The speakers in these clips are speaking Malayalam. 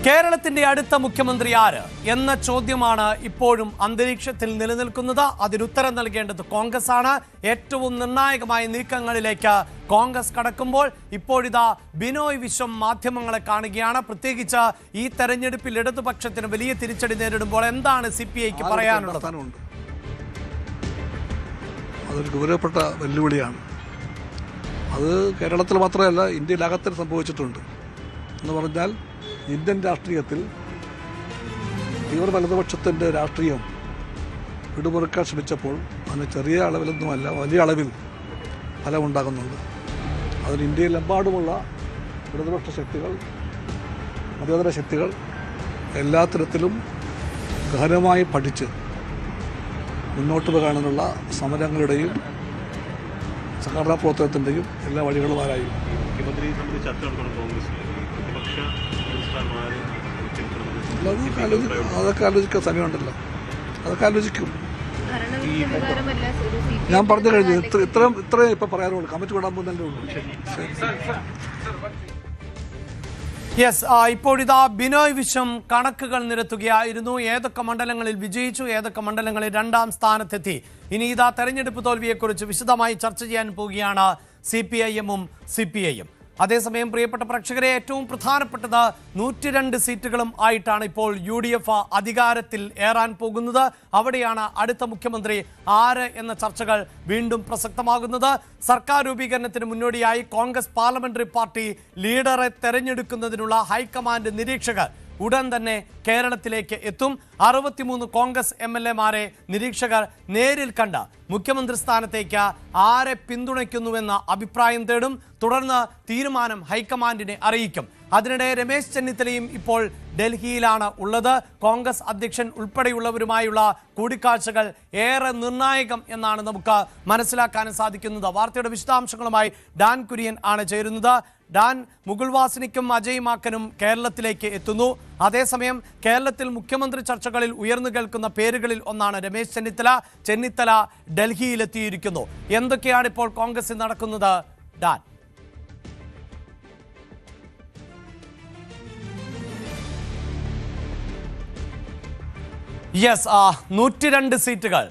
കേരളത്തിന്റെ അടുത്ത മുഖ്യമന്ത്രി ആര് എന്ന ചോദ്യമാണ് ഇപ്പോഴും അന്തരീക്ഷത്തിൽ നിലനിൽക്കുന്നത്. അതിനുത്തരം നൽകേണ്ടത് കോൺഗ്രസ് ആണ്. ഏറ്റവും നിർണായകമായ നീക്കങ്ങളിലേക്ക് കോൺഗ്രസ് കടക്കുമ്പോൾ ഇപ്പോഴിതാ ബിനോയ് വിശ്വം മാധ്യമങ്ങളെ കാണുകയാണ്. പ്രത്യേകിച്ച് ഈ തെരഞ്ഞെടുപ്പിൽ ഇടതുപക്ഷത്തിന് വലിയ തിരിച്ചടി നേരിടുമ്പോൾ എന്താണ് CPIക്ക് പറയാനുള്ളത്? അതൊരു ഗൗരവപ്പെട്ട വെല്ലുവിളിയാണ്. അത് കേരളത്തിൽ മാത്രമല്ല, ഇന്ത്യയിലകത്തിൽ സംഭവിച്ചിട്ടുണ്ട്. എന്ന് പറഞ്ഞാൽ ഇന്ത്യൻ രാഷ്ട്രീയത്തിൽ തീവ്ര വലതുപക്ഷത്തിൻ്റെ രാഷ്ട്രീയം പിടിമുറുക്കാൻ ശ്രമിച്ചപ്പോൾ അതിന് ചെറിയ അളവിലൊന്നുമല്ല, വലിയ അളവിൽ ഫലമുണ്ടാകുന്നുണ്ട്. അതിന് ഇന്ത്യയിലെമ്പാടുമുള്ള ഇടതുപക്ഷ ശക്തികൾ, മതേതര ശക്തികൾ എല്ലാ തരത്തിലും ഗഹനമായി പഠിച്ച് മുന്നോട്ട് പോകാനുള്ള സമരങ്ങളുടെയും സംഘടനാ പ്രവർത്തനത്തിൻ്റെയും എല്ലാ വഴികളും ആരായും. അതൊക്കെ ആലോചിക്കാൻ സമയമുണ്ടല്ലോ, അതൊക്കെ ആലോചിക്കും. ഞാൻ പറഞ്ഞു കഴിഞ്ഞു. ഇത്രയും ഇപ്പം പറയാനുള്ളൂ. കമ്മിറ്റി വിടാൻ പോകുന്നല്ലേ ഉള്ളൂ. യെസ്, ഇപ്പോഴിതാ ബിനോയ് വിശ്വം കണക്കുകൾ നിരത്തുകയായിരുന്നു. ഏതൊക്കെ മണ്ഡലങ്ങളിൽ വിജയിച്ചു, ഏതൊക്കെ മണ്ഡലങ്ങളിൽ രണ്ടാം സ്ഥാനത്തെത്തി. ഇനി ഇതാ തെരഞ്ഞെടുപ്പ് തോൽവിയെക്കുറിച്ച് വിശദമായി ചർച്ച ചെയ്യാൻ പോവുകയാണ് CPIM-ഉം CPI-യും. അതേസമയം പ്രിയപ്പെട്ട പ്രേക്ഷകരെ, ഏറ്റവും പ്രധാനപ്പെട്ടത് 102 സീറ്റുകളും ആയിട്ടാണ് ഇപ്പോൾ UDF അധികാരത്തിൽ ഏറാൻ പോകുന്നത്. അവിടെയാണ് അടുത്ത മുഖ്യമന്ത്രി ആര് എന്ന ചർച്ചകൾ വീണ്ടും പ്രസക്തമാകുന്നത്. സർക്കാർ രൂപീകരണത്തിന് മുന്നോടിയായി കോൺഗ്രസ് പാർലമെന്ററി പാർട്ടി ലീഡറെ തെരഞ്ഞെടുക്കുന്നതിനുള്ള ഹൈക്കമാൻഡ് നിരീക്ഷകർ ഉടൻ തന്നെ കേരളത്തിലേക്ക് എത്തും. 63 കോൺഗ്രസ് MLA-മാരെ നിരീക്ഷകർ നേരിൽ കണ്ട് മുഖ്യമന്ത്രി സ്ഥാനത്തേക്ക് ആരെ പിന്തുണയ്ക്കുന്നുവെന്ന അഭിപ്രായം തേടും. തുടർന്ന് തീരുമാനം ഹൈക്കമാൻഡിനെ അറിയിക്കും. അതിനിടെ രമേശ് ചെന്നിത്തലയും ഇപ്പോൾ ഡൽഹിയിലാണ് ഉള്ളത്. കോൺഗ്രസ് അധ്യക്ഷൻ ഉൾപ്പെടെയുള്ളവരുമായുള്ള കൂടിക്കാഴ്ചകൾ ഏറെ നിർണായകം എന്നാണ് നമുക്ക് മനസ്സിലാക്കാൻ സാധിക്കുന്നത്. വാർത്തയുടെ വിശദാംശങ്ങളുമായി ഡാൻ കുര്യൻ ആണ് ചേരുന്നത്. ഡാൻ, മുകുൾ വാസനിക്കും അജയ് മാക്കനും കേരളത്തിലേക്ക് എത്തുന്നു. അതേസമയം കേരളത്തിൽ മുഖ്യമന്ത്രി ചർച്ചകളിൽ ഉയർന്നു കേൾക്കുന്ന പേരുകളിൽ ഒന്നാണ് രമേശ് ചെന്നിത്തല. ചെന്നിത്തല ഡൽഹിയിലെത്തിയിരിക്കുന്നു. എന്തൊക്കെയാണ് ഇപ്പോൾ കോൺഗ്രസിൽ നടക്കുന്നത്, ഡാൻ? യെസ്, 102 സീറ്റുകൾ,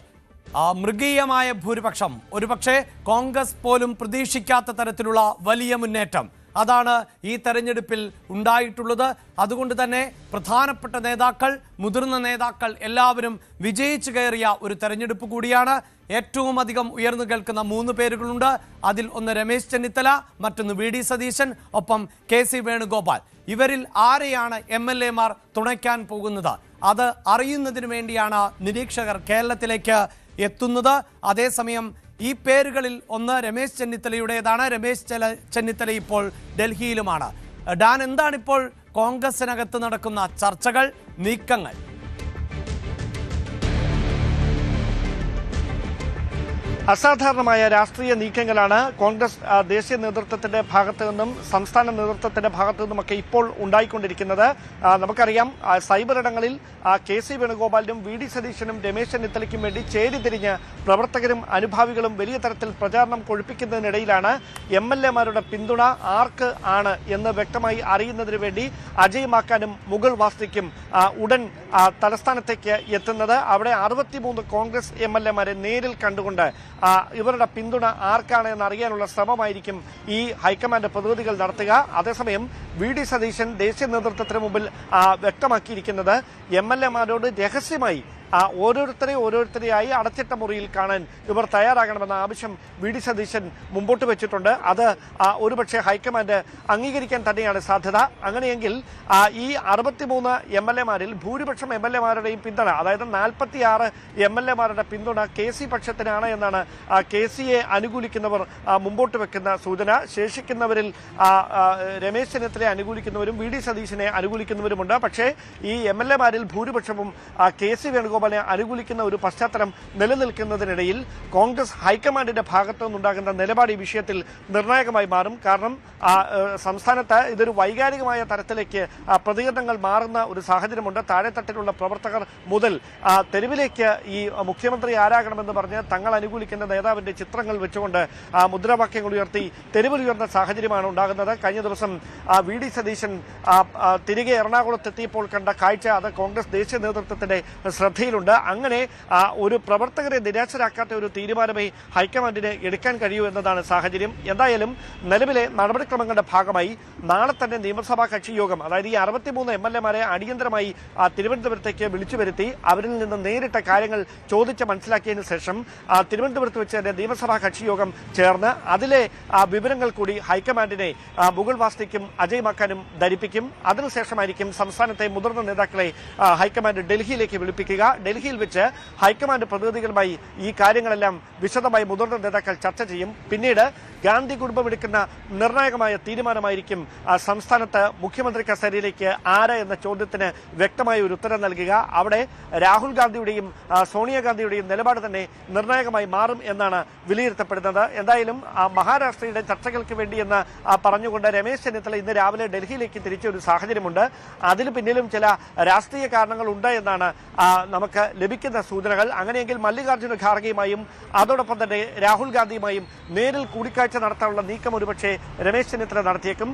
മൃഗീയമായ ഭൂരിപക്ഷം, ഒരുപക്ഷെ കോൺഗ്രസ് പോലും പ്രതീക്ഷിക്കാത്ത തരത്തിലുള്ള വലിയ മുന്നേറ്റം, അതാണ് ഈ തെരഞ്ഞെടുപ്പിൽ ഉണ്ടായിട്ടുള്ളത്. അതുകൊണ്ട് തന്നെ പ്രധാനപ്പെട്ട നേതാക്കൾ, മുതിർന്ന നേതാക്കൾ എല്ലാവരും വിജയിച്ചു കയറിയ ഒരു തെരഞ്ഞെടുപ്പ് കൂടിയാണ്. ഏറ്റവും അധികം ഉയർന്നു കേൾക്കുന്ന 3 പേരുകളുണ്ട്. അതിൽ ഒന്ന് രമേശ് ചെന്നിത്തല, മറ്റൊന്ന് VD സതീശൻ, ഒപ്പം KC വേണുഗോപാൽ. ഇവരിൽ ആരെയാണ് MLA-മാർ തുണയ്ക്കാൻ പോകുന്നത്? അത് അറിയുന്നതിന് വേണ്ടിയാണ് നിരീക്ഷകർ കേരളത്തിലേക്ക് എത്തുന്നത്. അതേസമയം ഈ പേരുകളിൽ ഒന്ന് രമേശ് ചെന്നിത്തലയുടേതാണ്. രമേശ് ചെന്നിത്തല ഇപ്പോൾ ഡൽഹിയിലുമാണ്. ഡാൻ, എന്താണിപ്പോൾ കോൺഗ്രസിനകത്ത് നടക്കുന്ന ചർച്ചകൾ, നീക്കങ്ങൾ? അസാധാരണമായ രാഷ്ട്രീയ നീക്കങ്ങളാണ് കോൺഗ്രസ് ദേശീയ നേതൃത്വത്തിന്റെ ഭാഗത്തു നിന്നും സംസ്ഥാന നേതൃത്വത്തിന്റെ ഭാഗത്തു നിന്നുമൊക്കെ ഇപ്പോൾ ഉണ്ടായിക്കൊണ്ടിരിക്കുന്നത്. നമുക്കറിയാം, സൈബർ ഇടങ്ങളിൽ KC വേണുഗോപാലിനും VD സതീശനും രമേശ് ചെന്നിത്തലയ്ക്കും വേണ്ടി ചേരിതിരിഞ്ഞ് പ്രവർത്തകരും അനുഭാവികളും വലിയ തരത്തിൽ പ്രചാരണം കൊഴുപ്പിക്കുന്നതിനിടയിലാണ് MLA-മാരുടെ പിന്തുണ ആർക്ക് ആണ് എന്ന് വ്യക്തമായി അറിയുന്നതിന് വേണ്ടി അജയ് മാക്കാനും മുകുൾ വാസ്നിക്കും ഉടൻ തലസ്ഥാനത്തേക്ക് എത്തുന്നത്. അവിടെ 63 കോൺഗ്രസ് MLA-മാരെ നേരിൽ കണ്ടുകൊണ്ട് ഇവരുടെ പിന്തുണ ആർക്കാണ് എന്ന് അറിയാനുള്ള ശ്രമമായിരിക്കും ഈ ഹൈക്കമാൻഡ് പ്രതിനിധികൾ നടത്തുക. അതേസമയം VD സതീശൻ ദേശീയ നേതൃത്വത്തിന് മുമ്പിൽ വ്യക്തമാക്കിയിരിക്കുന്നത് MLA-മാരോട് രഹസ്യമായി ഓരോരുത്തരെയായി അടച്ചിട്ട മുറിയിൽ കാണാൻ ഇവർ തയ്യാറാകണമെന്ന ആവശ്യം VD സതീശൻ മുമ്പോട്ട് വെച്ചിട്ടുണ്ട്. അത് ഒരുപക്ഷെ ഹൈക്കമാൻഡ് അംഗീകരിക്കാൻ തന്നെയാണ് സാധ്യത. അങ്ങനെയെങ്കിൽ ഈ 63 MLA-മാരിൽ ഭൂരിപക്ഷം MLA-മാരുടെയും പിന്തുണ, അതായത് 46 MLA-മാരുടെ പിന്തുണ KC പക്ഷത്തിനാണ് എന്നാണ് KC-യെ അനുകൂലിക്കുന്നവർ മുമ്പോട്ട് വെക്കുന്ന സൂചന. ശേഷിക്കുന്നവരിൽ രമേശ് ചെന്നിത്തലയെ അനുകൂലിക്കുന്നവരും VD സതീശനെ അനുകൂലിക്കുന്നവരുമുണ്ട്. പക്ഷേ ഈ MLA-മാരിൽ ഭൂരിപക്ഷവും KC വേണുഗോപാൽ അനുകൂലിക്കുന്ന ഒരു പശ്ചാത്തലം നിലനിൽക്കുന്നതിനിടയിൽ കോൺഗ്രസ് ഹൈക്കമാൻഡിന്റെ ഭാഗത്തു നിന്നുണ്ടാകുന്ന നിലപാട് ഈ വിഷയത്തിൽ നിർണായകമായി മാറും. കാരണം സംസ്ഥാനത്ത് ഇതൊരു വൈകാരികമായ തരത്തിലേക്ക് പ്രതികരണങ്ങൾ മാറുന്ന ഒരു സാഹചര്യമുണ്ട്. താഴെത്തട്ടിലുള്ള പ്രവർത്തകർ മുതൽ തെരുവിലേക്ക് ഈ മുഖ്യമന്ത്രി ആരാകണമെന്ന് പറഞ്ഞ് തങ്ങൾ അനുകൂലിക്കുന്ന കോൺഗ്രസിന്റെ നേതാവിന്റെ ചിത്രങ്ങൾ വെച്ചുകൊണ്ട് മുദ്രാവാക്യങ്ങൾ ഉയർത്തി തെരുവിലുയർന്ന സാഹചര്യമാണ് ഉണ്ടാകുന്നത്. കഴിഞ്ഞ ദിവസം VD സതീശൻ തിരികെ എറണാകുളത്തെത്തിയപ്പോൾ കണ്ട കാഴ്ച അത് കോൺഗ്രസ് ദേശീയ നേതൃത്വത്തിന്റെ ശ്രദ്ധയിലുണ്ട്. അങ്ങനെ ഒരു പ്രവർത്തകരെ നിരാശരാക്കാത്ത ഒരു തീരുമാനമേ ഹൈക്കമാൻഡിന് എടുക്കാൻ കഴിയൂ എന്നതാണ് സാഹചര്യം. എന്തായാലും നിലവിലെ നടപടിക്രമങ്ങളുടെ ഭാഗമായി നാളെ തന്നെ നിയമസഭാ കക്ഷി യോഗം, അതായത് ഈ 63 MLA-മാരെ അടിയന്തരമായി തിരുവനന്തപുരത്തേക്ക് വിളിച്ചു വരുത്തി അവരിൽ നിന്ന് നേരിട്ട കാര്യങ്ങൾ ചോദിച്ച് മനസ്സിലാക്കിയതിനു ശേഷം തിരുവനന്തപുരത്ത് വെച്ച് തന്നെ നിയമസഭാ കക്ഷി യോഗം ചേർന്ന് അതിലെ വിവരങ്ങൾ കൂടി ഹൈക്കമാൻഡിനെ മുകുൾ വാസ്നിക്കും അജയ് മക്കാനും ധരിപ്പിക്കും. അതിനുശേഷമായിരിക്കും സംസ്ഥാനത്തെ മുതിർന്ന നേതാക്കളെ ഹൈക്കമാൻഡ് ഡൽഹിയിലേക്ക് വിളിപ്പിക്കുക. ഡൽഹിയിൽ വെച്ച് ഹൈക്കമാൻഡ് പ്രതിനിധികളുമായി ഈ കാര്യങ്ങളെല്ലാം വിശദമായി മുതിർന്ന നേതാക്കൾ ചർച്ച ചെയ്യും. പിന്നീട് ഗാന്ധി കുടുംബം എടുക്കുന്ന നിർണായകമായ തീരുമാനമായിരിക്കും സംസ്ഥാനത്ത് മുഖ്യമന്ത്രി കസേരയിലേക്ക് ആര് എന്ന ചോദ്യത്തിന് വ്യക്തമായ ഒരു ഉത്തരം നൽകുക. അവിടെ രാഹുൽ ഗാന്ധിയുടെയും സോണിയാഗാന്ധിയുടെയും നിലപാട് തന്നെ നിർണായകമായി മാറും എന്നാണ് വിലയിരുത്തപ്പെടുന്നത്. എന്തായാലും മഹാരാഷ്ട്രയുടെ ചർച്ചകൾക്ക് വേണ്ടിയെന്ന് പറഞ്ഞുകൊണ്ട് രമേശ് ചെന്നിത്തല ഇന്ന് രാവിലെ ഡൽഹിയിലേക്ക് തിരിച്ച ഒരു സാഹചര്യമുണ്ട്. അതിന് പിന്നിലും ചില രാഷ്ട്രീയ കാരണങ്ങൾ ഉണ്ട് എന്നാണ് നമുക്ക് ലഭിക്കുന്ന സൂചനകൾ. അങ്ങനെയെങ്കിൽ മല്ലികാർജ്ജുന ഖാർഗെയുമായും അതോടൊപ്പം തന്നെ രാഹുൽ ഗാന്ധിയുമായും നേരിൽ കൂടിക്കാഴ്ച നടത്താനുള്ള നീക്കം ഒരുപക്ഷെ രമേശ് ചെന്നിത്തല നടത്തിയേക്കും.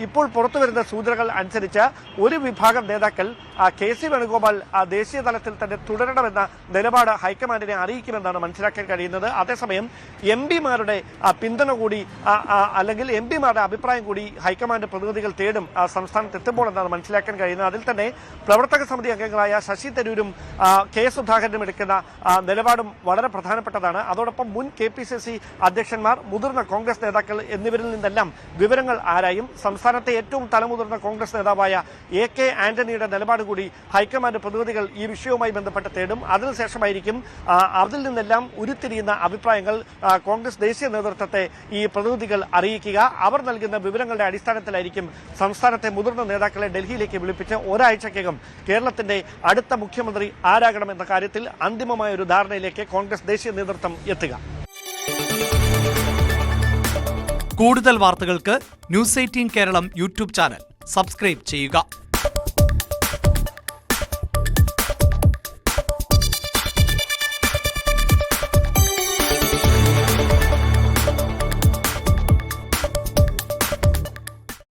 ഇപ്പോൾ പുറത്തുവരുന്ന സൂചനകൾ അനുസരിച്ച് ഒരു വിഭാഗം നേതാക്കൾ KC വേണുഗോപാൽ ദേശീയ തലത്തിൽ തന്നെ തുടരണമെന്ന നിലപാട് ഹൈക്കമാൻഡിനെ അറിയിക്കുമെന്നാണ് മനസ്സിലാക്കാൻ കഴിയുന്നത്. അതേസമയം MP-മാരുടെ പിന്തുണ കൂടി അല്ലെങ്കിൽ MP-മാരുടെ അഭിപ്രായം കൂടി ഹൈക്കമാൻഡ് പ്രതിനിധികൾ തേടും സംസ്ഥാനത്ത് എത്തുമ്പോൾ എന്നാണ് മനസ്സിലാക്കാൻ കഴിയുന്നത്. അതിൽ തന്നെ പ്രവർത്തക സമിതി അംഗങ്ങളായ ശശി തരൂരും K സുധാകരനും എടുക്കുന്ന നിലപാടും വളരെ പ്രധാനപ്പെട്ടതാണ്. അതോടൊപ്പം മുൻ KPCC അധ്യക്ഷന്മാർ, മുതിർന്ന കോൺഗ്രസ് നേതാക്കൾ എന്നിവരിൽ നിന്നെല്ലാം വിവരങ്ങൾ ആരായും. സംസ്ഥാനത്തെ ഏറ്റവും തലമുതിർന്ന കോൺഗ്രസ് നേതാവായ AK ആന്റണിയുടെ നിലപാട് കൂടി ഹൈക്കമാൻഡ് പ്രതിനിധികൾ ഈ വിഷയവുമായി ബന്ധപ്പെട്ട് തേടും. അതിനുശേഷമായിരിക്കും അതിൽ നിന്നെല്ലാം ഉരുത്തിരിയുന്ന അഭിപ്രായങ്ങൾ കോൺഗ്രസ് ദേശീയ നേതൃത്വത്തെ ഈ പ്രതിനിധികൾ അറിയിക്കുക. അവർ നൽകുന്ന വിവരങ്ങളുടെ അടിസ്ഥാനത്തിലായിരിക്കും സംസ്ഥാനത്തെ മുതിർന്ന നേതാക്കളെ ഡൽഹിയിലേക്ക് വിളിപ്പിച്ച് ഒരാഴ്ചക്കകം കേരളത്തിന്റെ അടുത്ത മുഖ്യമന്ത്രി ആരാകണമെന്ന കാര്യത്തിൽ അന്തിമമായ ഒരു ധാരണയിലേക്ക് കോൺഗ്രസ് ദേശീയ നേതൃത്വം എത്തുക. കൂടുതൽ വാർത്തകൾക്ക് News 18 Keralam YouTube channel subscribe ചെയ്യുക.